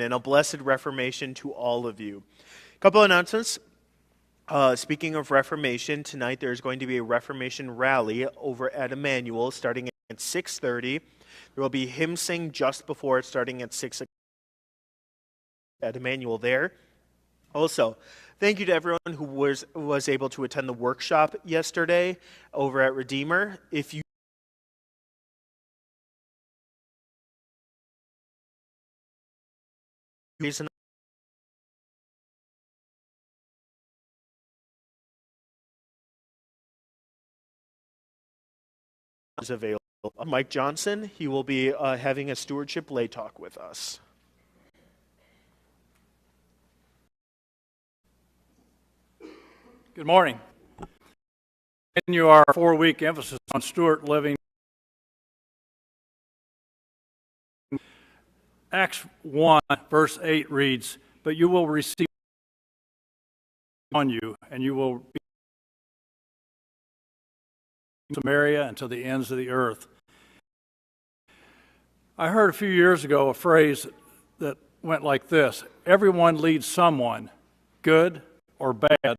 and a blessed Reformation to all of you. A couple announcements. Speaking of Reformation, tonight there's going to be a Reformation rally over at Emmanuel starting at 6:30. There will be hymn sing just before it, starting at 6 at Emmanuel there. Also, thank you to everyone who was able to attend the workshop yesterday over at Redeemer. If you is available. Mike Johnson, he will be having a stewardship lay talk with us. Good morning. Continue our 4-week emphasis on steward living. Acts 1, verse 8 reads, "But you will receive on you, and you will be in Samaria and to the ends of the earth." I heard a few years ago a phrase that went like this: everyone leads someone, good or bad,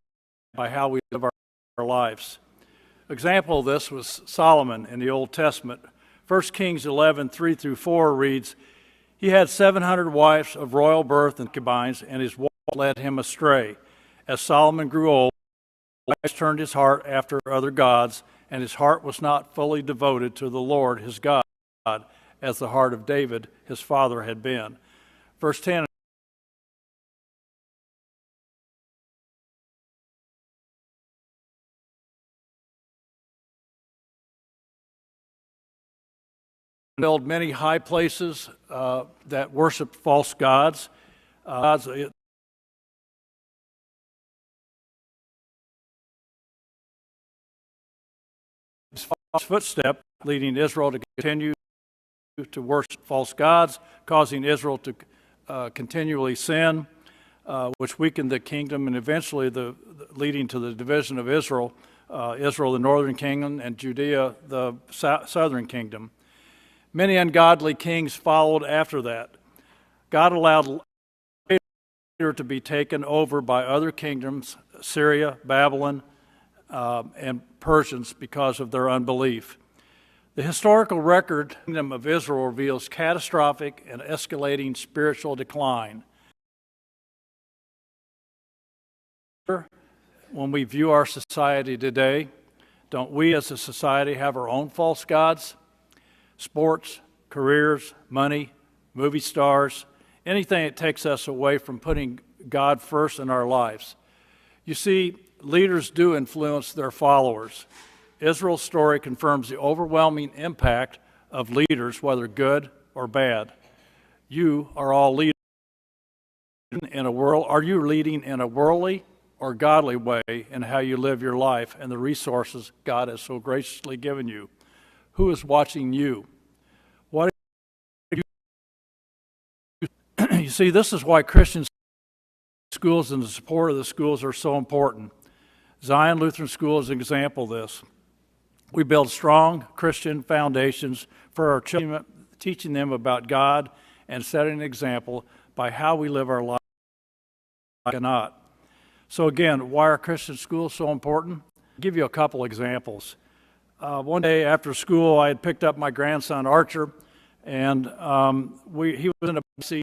by how we live our lives. Example of this was Solomon in the Old Testament. 1 Kings 11, 3 through 4 reads, "He had 700 wives of royal birth and concubines, and his wives led him astray. As Solomon grew old, his wives turned his heart after other gods, and his heart was not fully devoted to the Lord his God, as the heart of David his father had been." Verse 10, build many high places that worship false gods. His footstep leading Israel to continue to worship false gods, causing Israel to continually sin, which weakened the kingdom and eventually leading to the division of Israel, the northern kingdom, and Judea, the southern kingdom. Many ungodly kings followed after that. God allowed to be taken over by other kingdoms, Syria, Babylon, and Persians, because of their unbelief. The historical record of Israel reveals catastrophic and escalating spiritual decline. When we view our society today, don't we as a society have our own false gods? Sports, careers, money, movie stars, anything that takes us away from putting God first in our lives. You see, leaders do influence their followers. Israel's story confirms the overwhelming impact of leaders, whether good or bad. You are all leaders in a world. Are you leading in a worldly or godly way in how you live your life and the resources God has so graciously given you? Who is watching you? What you see, this is why Christian schools and the support of the schools are so important. Zion Lutheran School is an example of this. We build strong Christian foundations for our children, teaching them about God and setting an example by how we live our lives or not. So again, why are Christian schools so important? I'll give you a couple examples. One day after school, I had picked up my grandson Archer, and he was in a seat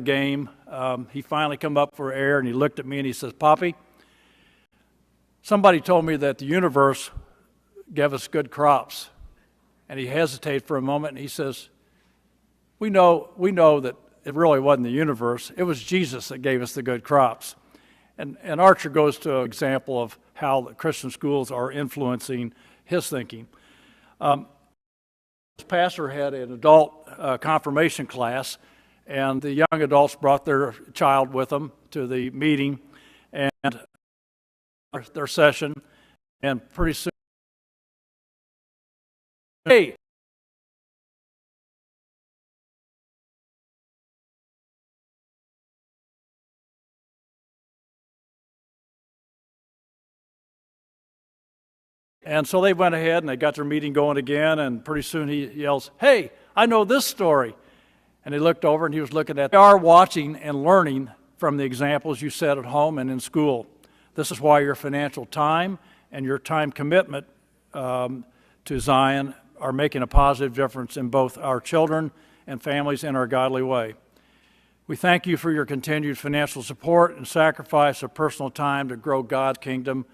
game. He finally come up for air, and he looked at me and he says, "Poppy, somebody told me that the universe gave us good crops." And he hesitated for a moment, and he says, we know that it really wasn't the universe. It was Jesus that gave us the good crops." And Archer goes to an example of how the Christian schools are influencing his thinking. His pastor had an adult confirmation class, and the young adults brought their child with them to the meeting and their session, and pretty soon, "Hey, And so they went ahead and they got their meeting going again, and pretty soon he yells, "Hey, I know this story. And he looked over and he was looking at, they are watching and learning from the examples you set at home and in school. This is why your financial time and your time commitment to Zion are making a positive difference in both our children and families in our godly way. We thank you for your continued financial support and sacrifice of personal time to grow God's kingdom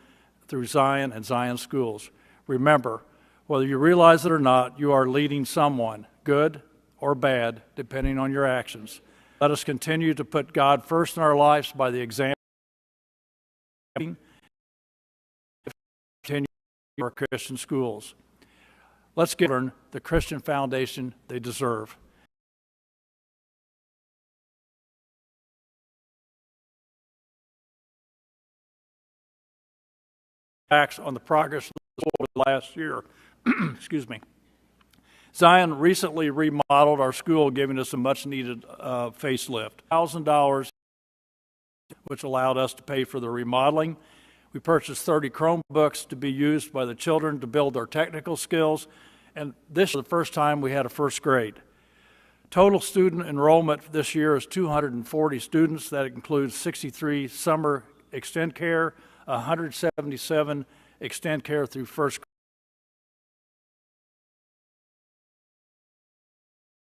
through Zion and Zion schools. Remember, whether you realize it or not, you are leading someone, good or bad, depending on your actions. Let us continue to put God first in our lives by the example of continue our Christian schools. Let's give them the Christian foundation they deserve. Acts on the progress of the last year. Excuse me. Zion recently remodeled our school, giving us a much-needed facelift. $1,000, which allowed us to pay for the remodeling. We purchased 30 Chromebooks to be used by the children to build their technical skills, and this is the first time we had a first grade. Total student enrollment this year is 240 students. That includes 63 summer extend care, 177 extend care through first